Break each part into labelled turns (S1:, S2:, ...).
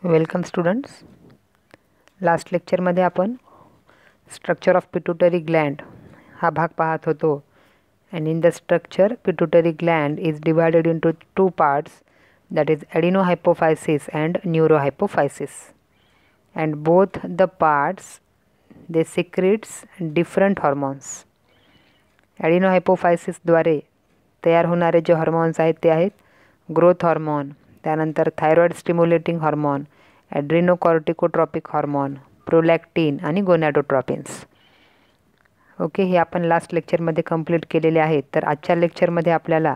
S1: Welcome students. Last लेक्चरमध्ये आपण structure of pituitary Gland हा भाग पाहत होतो. And in the structure pituitary Gland is divided into two parts, that is adenohypophysis and neurohypophysis, and both the parts they secretes different hormones. Adenohypophysis द्वारे तयार होणारे जे हॉर्मोन्स आहेत ते आहेत ग्रोथ हॉर्मोन, त्यानंतर thyroid stimulating hormone, adrenocorticotropic hormone, prolactin आणि gonadotropins. Okay, हे आपण लास्ट लेक्चरमध्ये कंप्लीट केलेले आहेत. तर आजच्या लेक्चरमध्ये आपल्याला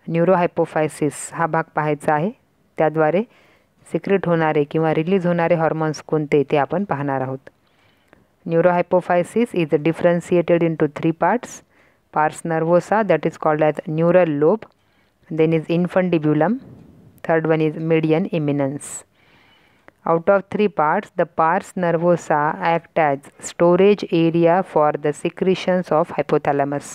S1: न्यूरोहायपोफायसिस हा भाग पाहायचा आहे. त्याद्वारे सिक्रेट होणारे किंवा रिलीज होणारे हॉर्मोन्स कोणते ते आपण पाहणार आहोत. Neurohypophysis is differentiated into three parts. Pars nervosa, that is called as neural lobe, then is infundibulum, third one is median eminence. Out of three parts, the pars nervosa act as storage area for the secretions of hypothalamus.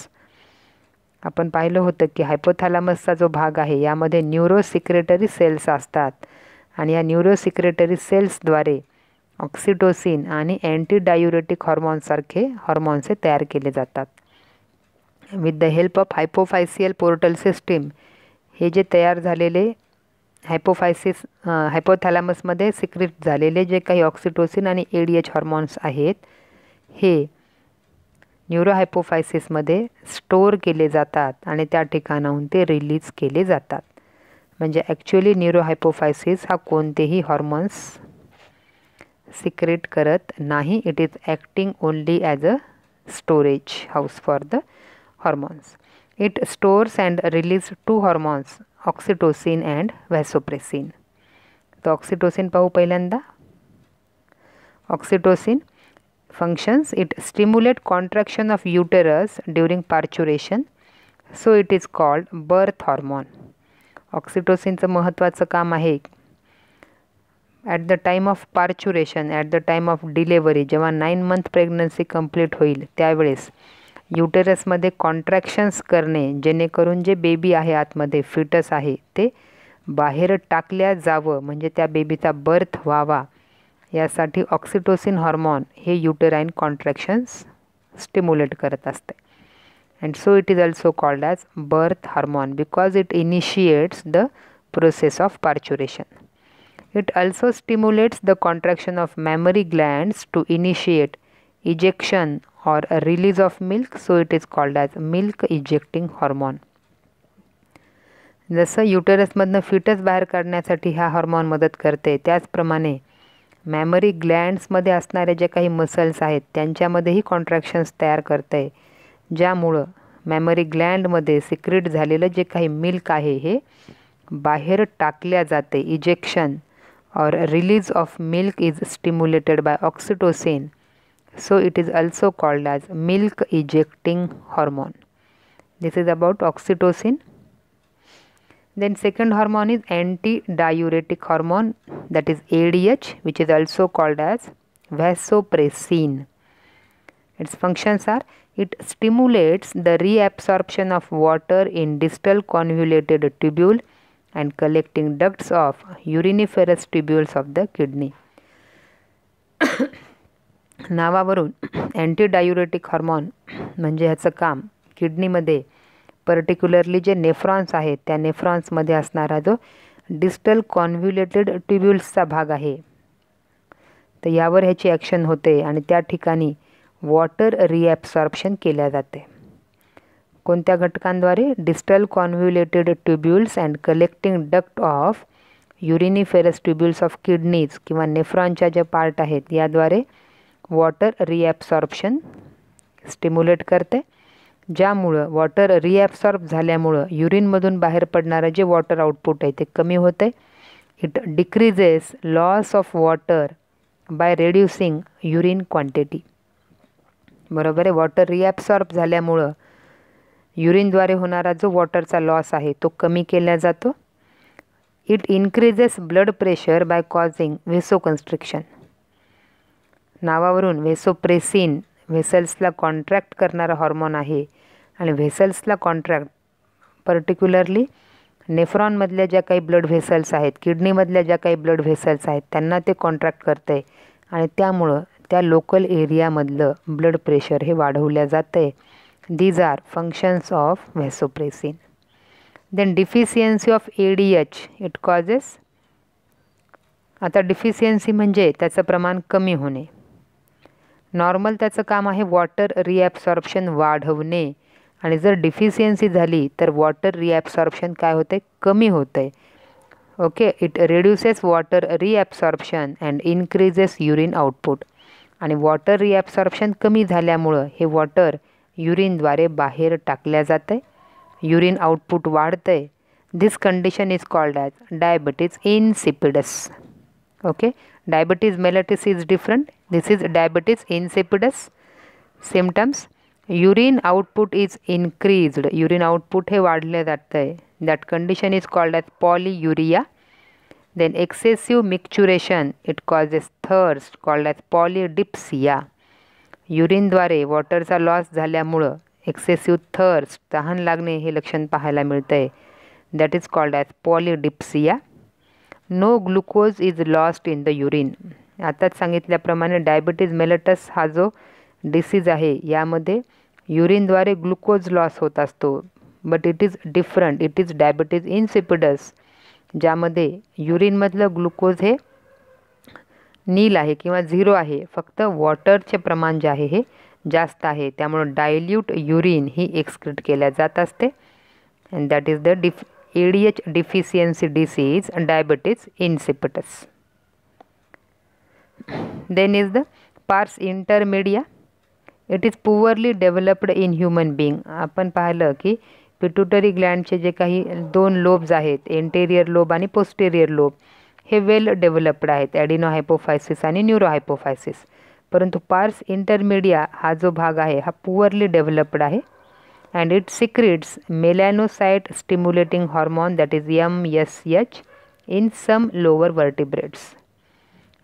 S1: आपण पाहिलं होतं की हायपोथॅलॅमसचा जो भाग आहे यामध्ये neurosecretory cells असतात आणि या न्यूरोसिक्रेटरी सेल्सद्वारे ऑक्सिटोसिन आणि अँटीडायुरेटिक हॉर्मोनसारखे हॉर्मोन्स तयार केले जातात. With the help of hypophyseal portal system हे जे तयार झालेले हायपोथॅलॅमसमध्ये सिक्रेट झालेले जे काही ऑक्सिटोसिन आणि ADH हॉर्मोन्स आहेत हे न्यूरोहायपोफायसिसमध्ये स्टोअर केले जातात आणि त्या ठिकाणाहून ते रिलीज केले जातात. म्हणजे ॲक्च्युअली न्यूरोहायपोफायसिस हा कोणतेही हॉर्मोन्स सिक्रेट करत नाही. It is acting only as a storage house for the hormones. It stores and releases two hormones, oxytocin and vasopressin. तो oxytocin पाहू पहिल्यांदा. Oxytocin functions, it stimulates contraction of uterus during parturition, so it is called birth hormone. ऑक्सिटोसिनचं महत्त्वाचं काम आहे at the time of parturition, at the time of delivery, जेव्हा 9 month pregnancy complete होईल त्यावेळेस युटेरसमध्ये कॉन्ट्रॅक्शन्स करणे, जेणेकरून जे बेबी आहे आतमध्ये फिटस आहे ते बाहेर टाकल्या जावं, म्हणजे त्या बेबीचा बर्थ व्हावा, यासाठी ऑक्सिटोसिन हॉर्मोन हे युटेराईन कॉन्ट्रॅक्शन्स स्टिम्युलेट करत असते. And so it is also called as birth hormone because it initiates the process of parturition. It also stimulates the contraction of mammary glands to initiate ejection or a release of milk, so it is called as milk ejecting hormone. जसं युटरसमधनं foetus बाहेर काढण्यासाठी हा hormone मदत करते, त्याचप्रमाणे memory ग्लँड्समध्ये असणारे जे काही मसल्स आहेत त्यांच्यामध्येही कॉन्ट्रॅक्शन्स तयार करते, ज्यामुळं मॅमरी ग्लँडमध्ये सिक्रेट झालेलं जे काही मिल्क आहे हे बाहेर टाकल्या जाते. इजेक्शन और release of milk is stimulated by oxytocin, so it is also called as milk ejecting hormone. This is about oxytocin. Then second hormone is antidiuretic hormone, that is ADH, which is also called as vasopressin. Its functions are, it stimulates the reabsorption of water in distal convoluted tubule and collecting ducts of uriniferous tubules of the kidney. नावावरून अँटीडायुरेटिक hormone म्हणजे ह्याचं काम किडनीमध्ये particularly जे nephrons आहेत त्या नेफ्रॉन्समध्ये असणारा जो distal कॉन्व्ह्युलेटेड ट्युब्युल्सचा भाग आहे तर यावर ह्याची ॲक्शन होते आणि त्या ठिकाणी वॉटर रिॲब्सॉर्प्शन केल्या जाते. कोणत्या घटकांद्वारे? Distal convoluted tubules and collecting duct of uriniferous tubules of kidneys किंवा नेफ्रॉनच्या ज्या पार्ट आहेत याद्वारे वॉटर रिॲब्सॉर्प्शन स्टिम्युलेट करते, ज्यामुळं वॉटर रिॲब्सॉर्ब झाल्यामुळं युरिनमधून बाहेर पडणारं जे वॉटर आउटपुट आहे ते कमी होते. It decreases loss of water bye reducing urine quantity. बरोबर आहे. वॉटर रिॲब्सॉर्ब झाल्यामुळं युरिनद्वारे होणारा जो वॉटरचा लॉस आहे तो कमी केला जातो. It increases blood pressure by causing vasoconstriction. नावावरून व्हेसोप्रेसिन व्हेसल्सला कॉन्ट्रॅक्ट करणारा हॉर्मोन आहे आणि व्हेसल्सला कॉन्ट्रॅक्ट पर्टिक्युलरली नेफ्रॉनमधल्या ज्या काही ब्लड व्हेसल्स आहेत, किडनीमधल्या ज्या काही ब्लड व्हेसल्स आहेत, त्यांना ते कॉन्ट्रॅक्ट करतं आहे आणि त्यामुळं त्या लोकल एरियामधलं ब्लड प्रेशर हे वाढवल्या जातं आहे. These are functions of vasopressin. Then deficiency of ADH it causes. आता डिफिशियन्सी म्हणजे त्याचं प्रमाण कमी होणे. नॉर्मल त्याचं काम आहे वॉटर रिॲब्सॉर्प्शन वाढवणे, आणि जर डिफिशियन्सी झाली तर वॉटर रिॲब्सॉर्प्शन काय होतं आहे, कमी होतं आहे. Okay, it reduces water reabsorption and increases urine output. आणि वॉटर रिॲब्सॉर्प्शन कमी झाल्यामुळं हे वॉटर युरिनद्वारे बाहेर टाकल्या जातं आहे, युरिन आउटपुट वाढतं आहे. This condition is called as diabetes insipidus. Okay, diabetes mellitus is different. This is diabetes insipidus. Symptoms: urine output is increased. Urine output हे वाढलं जातं आहे. That condition is called as polyuria. Then excessive micturition it causes thirst called as polydipsia. युरिनद्वारे वॉटरचा loss झाल्यामुळं excessive thirst, तहान लागणे हे लक्षण पाहायला मिळतं आहे. That is called as polydipsia. No glucose is lost in the urine. आताच सांगितल्याप्रमाणे डायबिटीज मेलिटस हा जो डिसीज आहे यामध्ये युरिनद्वारे ग्लुकोज लॉस होत असतो, but it is different. It is diabetes insipidus, ज्यामध्ये युरिनमधलं ग्लुकोज हे नील आहे किंवा 0 आहे. फक्त वॉटरचे प्रमाण जे आहे हे जास्त आहे, त्यामुळं डायल्यूट युरिन ही एक्सक्रीट केल्या जात असते. And that is the ADH deficiency disease and diabetes insipidus. Then is the pars intermedia. It is poorly developed in human being. आपण पाहिलं की पिट्युटरी ग्लँडचे जे काही 2 लोब्स आहेत, एंटेरियर लोब आणि पोस्टेरियर लोब, हे वेल डेव्हलप्ड आहेत, ॲडिनोहायपोफायसिस आणि न्यूरोहायपोफायसिस. परंतु पार्स इंटरमीडिया हा जो भाग आहे हा पुअरली डेव्हलप्ड आहे. And it secretes melanocyte stimulating hormone, that is MSH, in some lower vertebrates.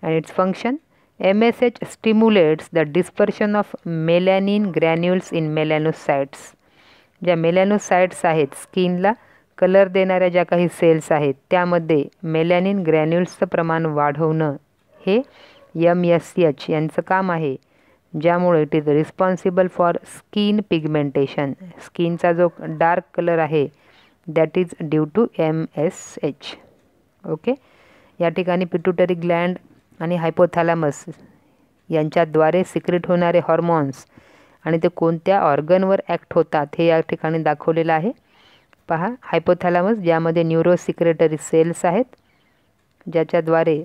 S1: And its function: MSH stimulates the dispersion of melanin granules in melanocytes. ज्या melanocytes आहेत, स्किनला कलर देणाऱ्या ज्या काही सेल्स आहेत, त्यामध्ये मेलॅनिन ग्रॅन्युल्सचं प्रमाण वाढवणं हे MSH यांचं काम आहे, ज्यामुळे it is responsible for skin pigmentation. स्किनचा जो डार्क कलर आहे that is due to MSH. Okay, या ठिकाणी पिट्युटरी ग्लँड आणि हायपोथॅलॅमस यांच्याद्वारे सिक्रेट होणारे हॉर्मोन्स आणि ते कोणत्या ऑर्गनवर ॲक्ट होतात हे या ठिकाणी दाखवलेलं आहे. पहा, हायपोथॅलॅमस ज्यामध्ये न्यूरो सिक्रेटरी सेल्स आहेत, ज्याच्याद्वारे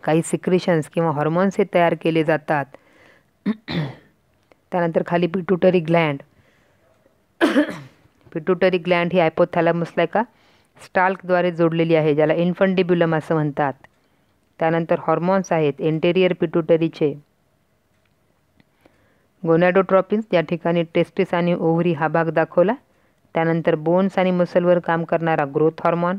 S1: काही सिक्रिशन्स किंवा हॉर्मोन्स हे तयार केले जातात. त्यानंतर खाली पिट्युटरी ग्लँड. पिट्युटरी ग्लँड ही हायपोथॅलॅमसला एका स्टाल्कद्वारे जोडलेली आहे, ज्याला इन्फंडिब्युलम असं म्हणतात. त्यानंतर हॉर्मोन्स आहेत एंटेरियर पिट्युटरीचे, गोनॅडोट्रॉपिन्स, या ठिकाणी टेस्टिस आणि ओव्हरी हा भाग दाखवला. त्यानंतर बोन्स आणि मसलवर काम करणारा ग्रोथ हॉर्मोन,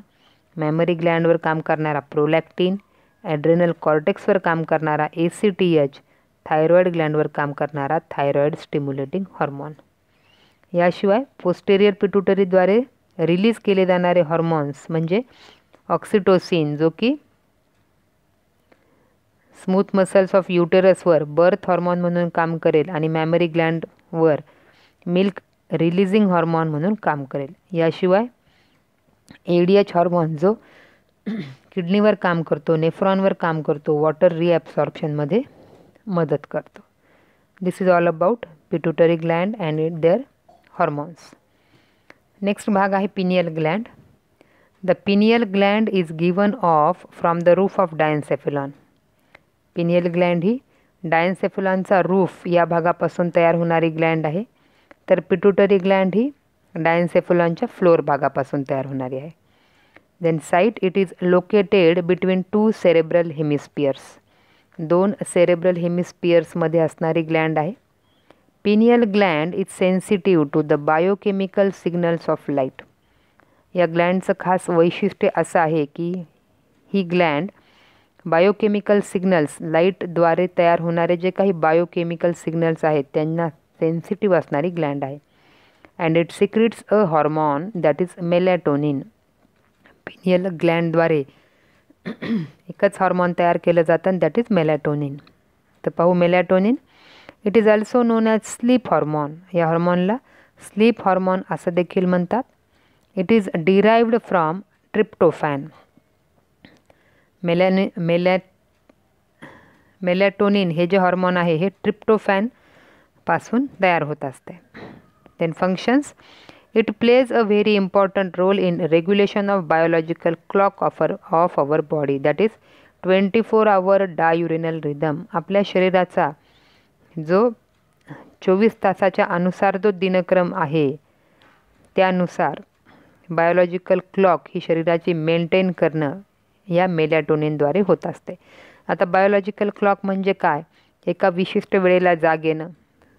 S1: मेमरी ग्लँडवर काम करणारा प्रोलॅक्टिन, ॲड्रेनल कॉर्टेक्सवर काम करणारा ACTH, थायरॉईड ग्लँडवर काम करणारा थायरॉईड स्टिम्युलेटिंग हॉर्मोन. याशिवाय पोस्टेरियर पिट्युटरीद्वारे रिलीज केले जाणारे हॉर्मोन्स म्हणजे ऑक्सिटोसिन, जो की स्मूथ मसल्स ऑफ युटेरसवर बर्थ हॉर्मोन म्हणून काम करेल, आणि मॅमरी ग्लँडवर मिल्क रिलीजिंग हॉर्मोन म्हणून काम करेल. याशिवाय ADH हॉर्मोन जो किडनीवर काम करतो, नेफ्रॉनवर काम करतो, वॉटर रिॲब्सॉर्प्शनमध्ये मदत करतो. This is all about pituitary gland and it their hormones. Next भाग आहे pineal gland. The pineal gland is given off from the roof of diencephalon. Pineal gland ही डायन्सेफेलॉनचा रूफ या भागापासून तयार होणारी ग्लँड आहे, तर पिट्युटरी ग्लँड ही डायन्सेफेलॉनच्या फ्लोर भागापासून तयार होणारी आहे. Then site: it is located between 2 cerebral hemispheres. 2 cerebral हेमिस्पियर्समध्ये असणारी ग्लँड आहे. Pineal gland is sensitive to the biochemical signals of light. या ग्लँडचं खास वैशिष्ट्य असं आहे की ही ग्लँड बायोकेमिकल सिग्नल्स, लाईटद्वारे तयार होणारे जे काही बायोकेमिकल सिग्नल्स आहेत त्यांना सेन्सिटिव्ह असणारी ग्लँड आहे. And it secretes a hormone that is melatonin. Pineal ग्लँडद्वारे एकच हॉर्मोन तयार केलं जातं, दॅट इज मेलॅटोनिन. तर पाहू melatonin. It is also known as sleep hormone. या हॉर्मोनला स्लीप हॉर्मोन असं देखील म्हणतात. It is derived from tryptophan. Melatonin हे जे हॉर्मोन आहे हे ट्रिप्टोफॅन पासून तयार होत असते. Then functions. It plays a very important role in regulation of biological clock of our body, that is 24 hour diurnal rhythm. आपल्या शरीराचा जो 24 तासाच्या अनुसार जो दिनक्रम आहे त्यानुसार बायोलॉजिकल क्लॉक ही शरीराची मेंटेन करणं या मेलॅटोनिनद्वारे होत असते. आता बायोलॉजिकल क्लॉक म्हणजे काय? एका विशिष्ट वेळेला जाग येणं,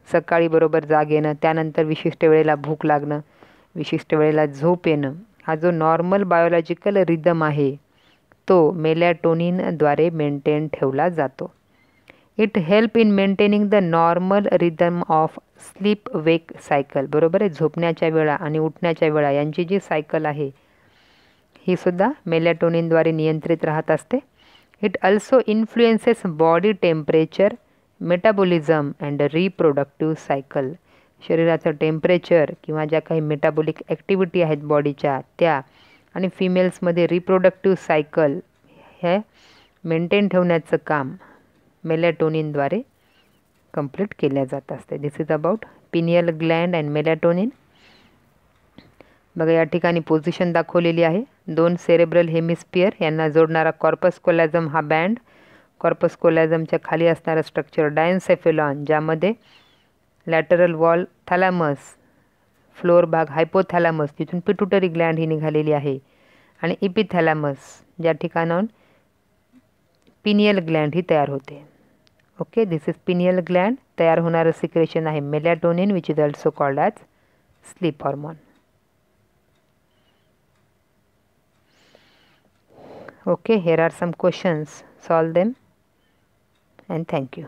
S1: सकाळी बरोबर जाग येणं, त्यानंतर विशिष्ट वेळेला भूक लागणं, विशिष्ट वेळेला झोप येणं, हा जो नॉर्मल बायोलॉजिकल रिदम आहे तो मेलॅटोनिनद्वारे मेंटेन ठेवला जातो. It help in maintaining the normal rhythm of sleep wake cycle. बरोबर आहे, झोपण्याच्या वेळा आणि उठण्याच्या वेळा यांची जी सायकल आहे ही सुद्धा मेलॅटोनिनद्वारे नियंत्रित राहत असते. It also influences body temperature, metabolism and reproductive cycle. शरीराचं टेम्परेचर किंवा ज्या काही मेटाबॉलिक ॲक्टिव्हिटी आहेत बॉडीच्या त्या आणि फिमेल्समध्ये रिप्रोडक्टिव्ह सायकल हे मेंटेन ठेवण्याचं काम मेलॅटोनिनद्वारे कंप्लीट केल्या जात असते. This is about pineal gland and melatonin. बघा या ठिकाणी पोझिशन दाखवलेली आहे. 2 सेरेब्रल हेमिस्फियर यांना जोडणारा कॉर्पस कोलॅझम हा बँड, कॉर्पस कोलॅझमच्या खाली असणारा स्ट्रक्चर डायन्सेफेलॉन, ज्यामध्ये लॅटरल वॉल थॅलॅमस, फ्लोअर भाग हायपोथॅलॅमस, जिथून पिट्युटरी ग्लँड ही निघालेली आहे, आणि इपिथॅलॅमस ज्या ठिकाणाहून पिनियल ग्लँड ही तयार होते. Okay, this is pineal gland. तयार होणारं सिक्रेशन आहे melatonin, which is also called as sleep hormone. Okay, here are some questions. Solve them and thank you.